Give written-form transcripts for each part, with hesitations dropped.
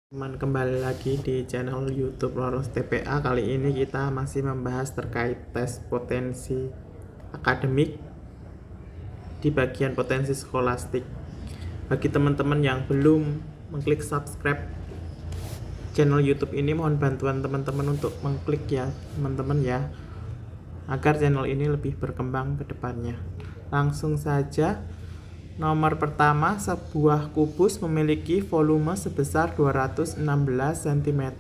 Teman, kembali lagi di channel YouTube Loros TPA. Kali ini kita masih membahas terkait tes potensi akademik di bagian potensi skolastik. Bagi teman-teman yang belum mengklik subscribe channel YouTube ini, mohon bantuan teman-teman untuk mengklik ya teman-teman ya, agar channel ini lebih berkembang ke depannya. Langsung saja. Nomor pertama, sebuah kubus memiliki volume sebesar 216 cm3.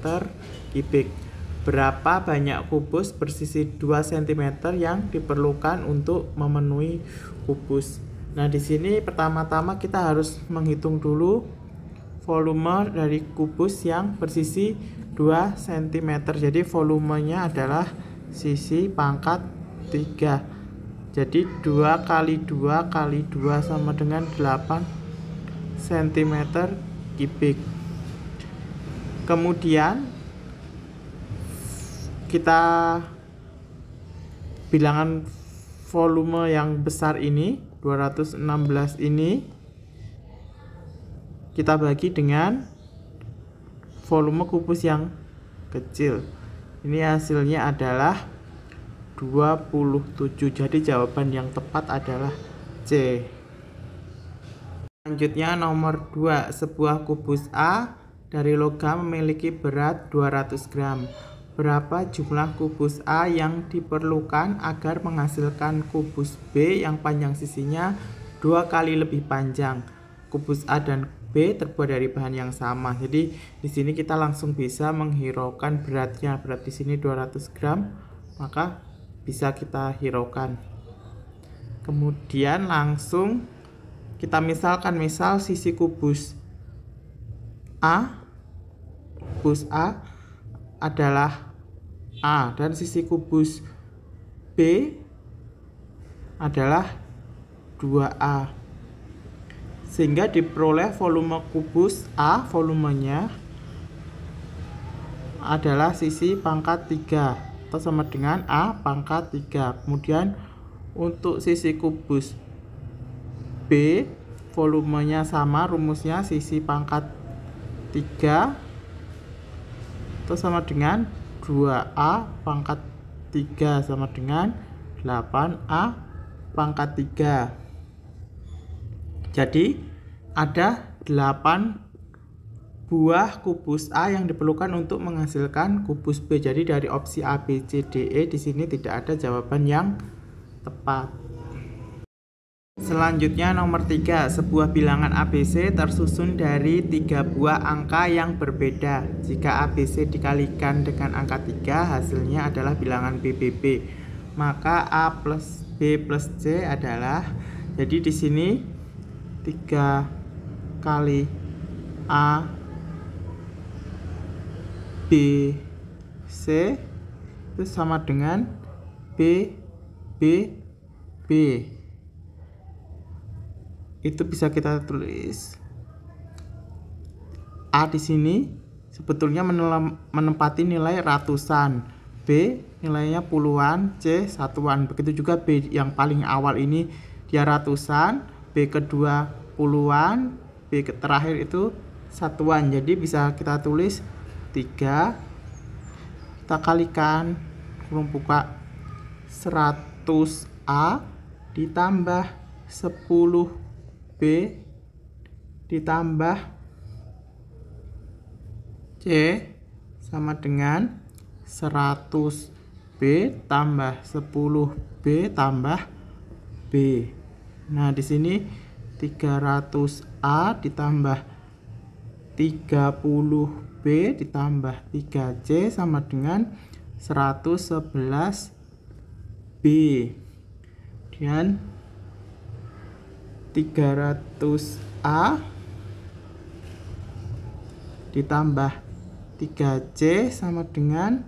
Berapa banyak kubus bersisi 2 cm yang diperlukan untuk memenuhi kubus? Nah, di sini pertama-tama kita harus menghitung dulu volume dari kubus yang bersisi 2 cm. Jadi volumenya adalah sisi pangkat 3. Jadi 2 kali 2 kali 2 sama dengan 8 cm3. Kemudian kita bilangan volume yang besar ini, 216 ini, kita bagi dengan volume kubus yang kecil. Ini hasilnya adalah 27. Jadi jawaban yang tepat adalah C. Selanjutnya nomor 2, sebuah kubus A dari logam memiliki berat 200 gram. Berapa jumlah kubus A yang diperlukan agar menghasilkan kubus B yang panjang sisinya 2 kali lebih panjang? Kubus A dan B terbuat dari bahan yang sama. Jadi di sini kita langsung bisa menghiraukan beratnya. Berat di sini 200 gram, maka bisa kita hiraukan. Kemudian langsung kita misal sisi kubus A adalah A dan sisi kubus B adalah 2A, sehingga diperoleh volume kubus A, volumenya adalah sisi pangkat 3 atau sama dengan A pangkat 3. Kemudian untuk sisi kubus B, volumenya sama, rumusnya sisi pangkat 3 atau sama dengan 2A pangkat 3 sama dengan 8A pangkat 3. Jadi ada 8 buah kubus A yang diperlukan untuk menghasilkan kubus B. Jadi dari opsi A, B, C, D, E di sini tidak ada jawaban yang tepat. Selanjutnya nomor 3, sebuah bilangan ABC tersusun dari 3 buah angka yang berbeda. Jika ABC dikalikan dengan angka 3, hasilnya adalah bilangan BBB. Maka A plus B plus C adalah, jadi di sini 3 kali A B C itu sama dengan B B B. Itu bisa kita tulis A di sini sebetulnya menempati nilai ratusan, B nilainya puluhan, C satuan. Begitu juga B yang paling awal ini dia ratusan, B kedua puluhan, B terakhir itu satuan. Jadi bisa kita tulis 3 kita kalikan kurung buka 100A ditambah 10B ditambah C sama dengan 100B tambah 10B tambah B. Nah, di sini 300A ditambah 30B ditambah 3C sama dengan 111B. Dan 300A ditambah 3C sama dengan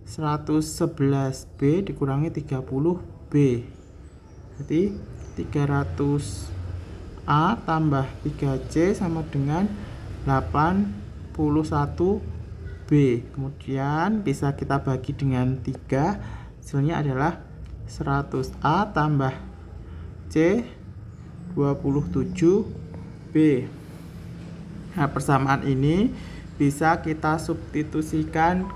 111B dikurangi 30B. Jadi 300A tambah 3C sama dengan 81B. Kemudian bisa kita bagi dengan 3, hasilnya adalah 100A tambah C 27B. Nah, persamaan ini bisa kita substitusikan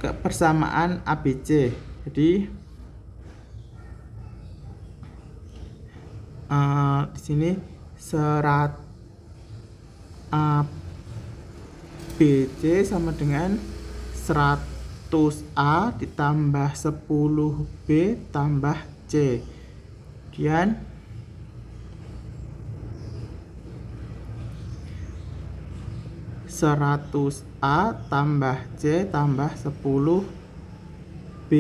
ke persamaan ABC. Jadi di sini ABC sama dengan 100A ditambah 10B tambah C. Kemudian A tambah C tambah 10B.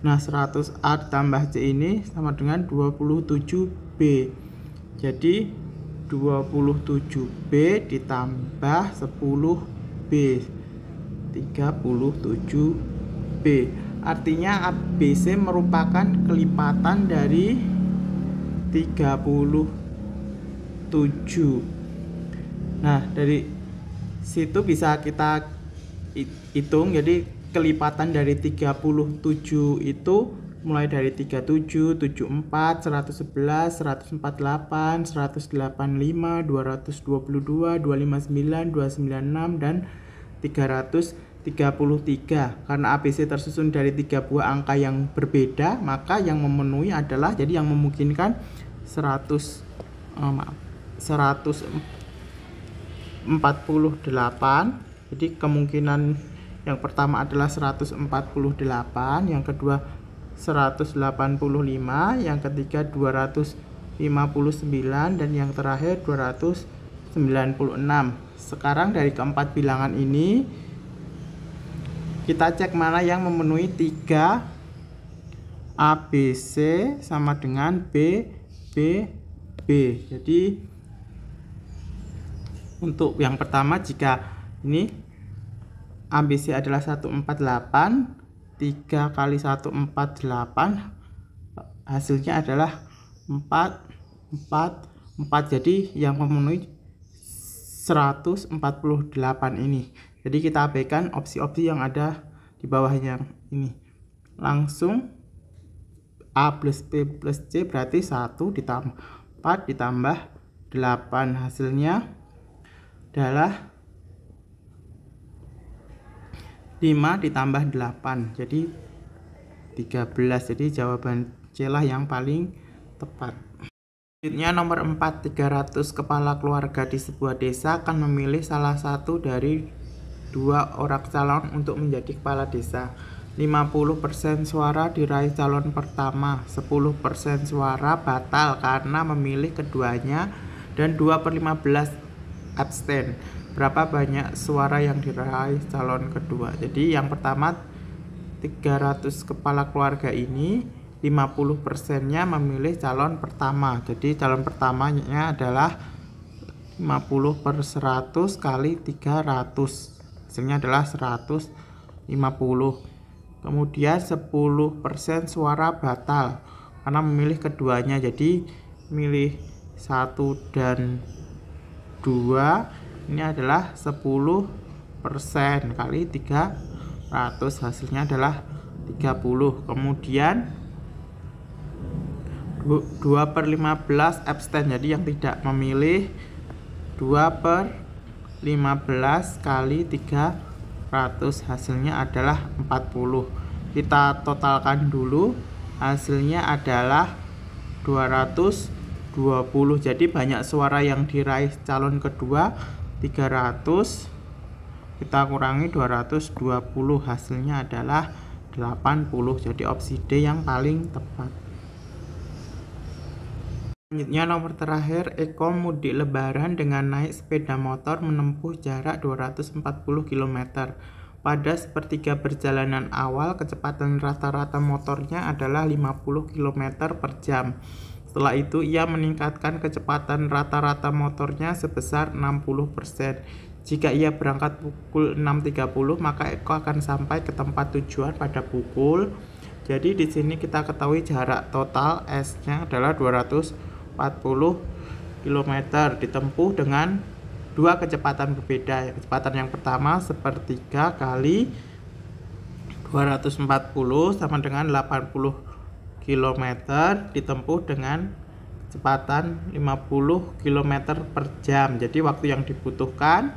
Nah, 100A ditambah C ini sama dengan 27B. Jadi 27B ditambah 10B, 37B. Artinya ABC merupakan kelipatan dari 37. Nah, dari situ bisa kita hitung. Jadi kelipatan dari 37 itu mulai dari 37, 74, 111, 148, 185, 222, 259, 296 dan 333. Karena ABC tersusun dari 3 buah angka yang berbeda, maka yang memenuhi adalah, jadi yang memungkinkan 148. Jadi kemungkinan yang pertama adalah 148, yang kedua 185, yang ketiga 259, dan yang terakhir 296. Sekarang dari keempat bilangan ini kita cek mana yang memenuhi 3 ABC sama dengan B, B, B. Jadi untuk yang pertama, jika ini ABC adalah 148, 3 kali 148 hasilnya adalah 4, 4, 4. Jadi yang memenuhi 148 ini. Jadi kita abaikan opsi-opsi yang ada di bawahnya ini. Langsung A plus B plus C berarti 1 ditambah 4 ditambah 8. Hasilnya adalah 5 ditambah 8, jadi 13. Jadi jawaban C lah yang paling tepat. Selanjutnya nomor 4, 300 kepala keluarga di sebuah desa akan memilih salah satu dari 2 orang calon untuk menjadi kepala desa. 50% suara diraih calon pertama, 10% suara batal karena memilih keduanya, dan 2/15 abstain. Berapa banyak suara yang diraih calon kedua? Jadi yang pertama, 300 kepala keluarga ini 50%-nya memilih calon pertama. Jadi calon pertamanya adalah 50/100 kali 300. Hasilnya adalah 150. Kemudian 10% suara batal karena memilih keduanya. Jadi milih 1 dan 2, ini adalah 10% kali 300, hasilnya adalah 30. Kemudian 2/15 abstain, jadi yang tidak memilih. 2/15 kali 300, hasilnya adalah 40. Kita totalkan dulu, hasilnya adalah 220. Jadi banyak suara yang diraih calon kedua 300, kita kurangi 220, hasilnya adalah 80. Jadi opsi D yang paling tepat. Selanjutnya nomor terakhir, Eko mudik lebaran dengan naik sepeda motor menempuh jarak 240 km. Pada sepertiga perjalanan awal, kecepatan rata-rata motornya adalah 50 km per jam. Setelah itu ia meningkatkan kecepatan rata-rata motornya sebesar 60%. Jika ia berangkat pukul 6.30, maka Eko akan sampai ke tempat tujuan pada pukul. Jadi di sini kita ketahui jarak total S-nya adalah 240 km ditempuh dengan 2 kecepatan berbeda. Kecepatan yang pertama sepertiga kali 240 sama dengan 80 km ditempuh dengan kecepatan 50 km per jam. Jadi waktu yang dibutuhkan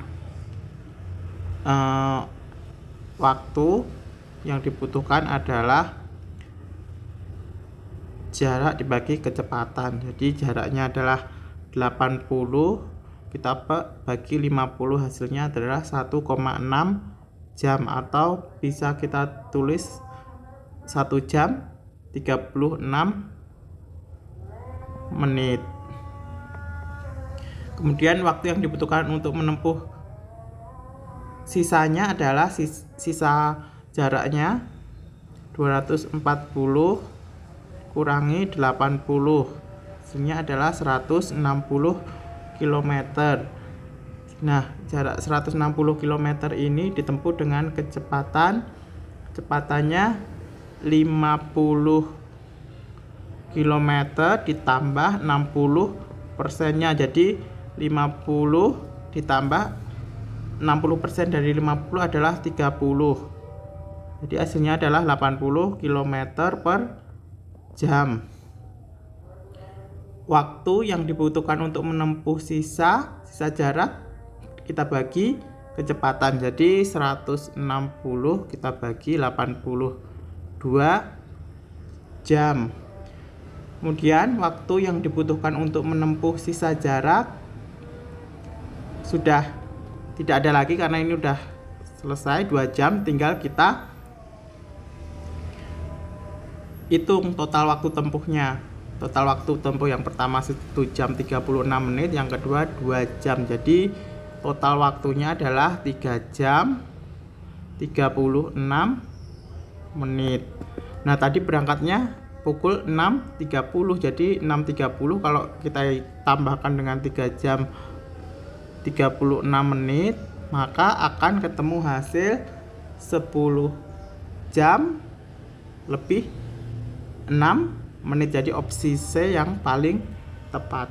adalah jarak dibagi kecepatan. Jadi jaraknya adalah 80, kita bagi 50, hasilnya adalah 1,6 jam, atau bisa kita tulis 1 jam 36 menit. Kemudian waktu yang dibutuhkan untuk menempuh sisanya adalah sisa jaraknya 240 kurangi 80, hasilnya adalah 160 km. Nah, jarak 160 km ini ditempuh dengan kecepatannya 50 km ditambah 60%-nya. Jadi 50 ditambah 60% dari 50 adalah 30. Jadi hasilnya adalah 80 km per jam. Waktu yang dibutuhkan untuk menempuh sisa jarak kita bagi kecepatan. Jadi 160 kita bagi 82 jam. Kemudian waktu yang dibutuhkan untuk menempuh sisa jarak sudah tidak ada lagi karena ini udah selesai 2 jam. Tinggal kita hitung total waktu tempuhnya. Total waktu tempuh yang pertama 1 jam 36 menit, yang kedua 2 jam. Jadi total waktunya adalah 3 jam 36 menit. Nah, tadi berangkatnya pukul 6.30. Jadi 6.30 kalau kita tambahkan dengan 3 jam 36 menit, maka akan ketemu hasil 10 jam lebih 6 menit. Jadi opsi C yang paling tepat.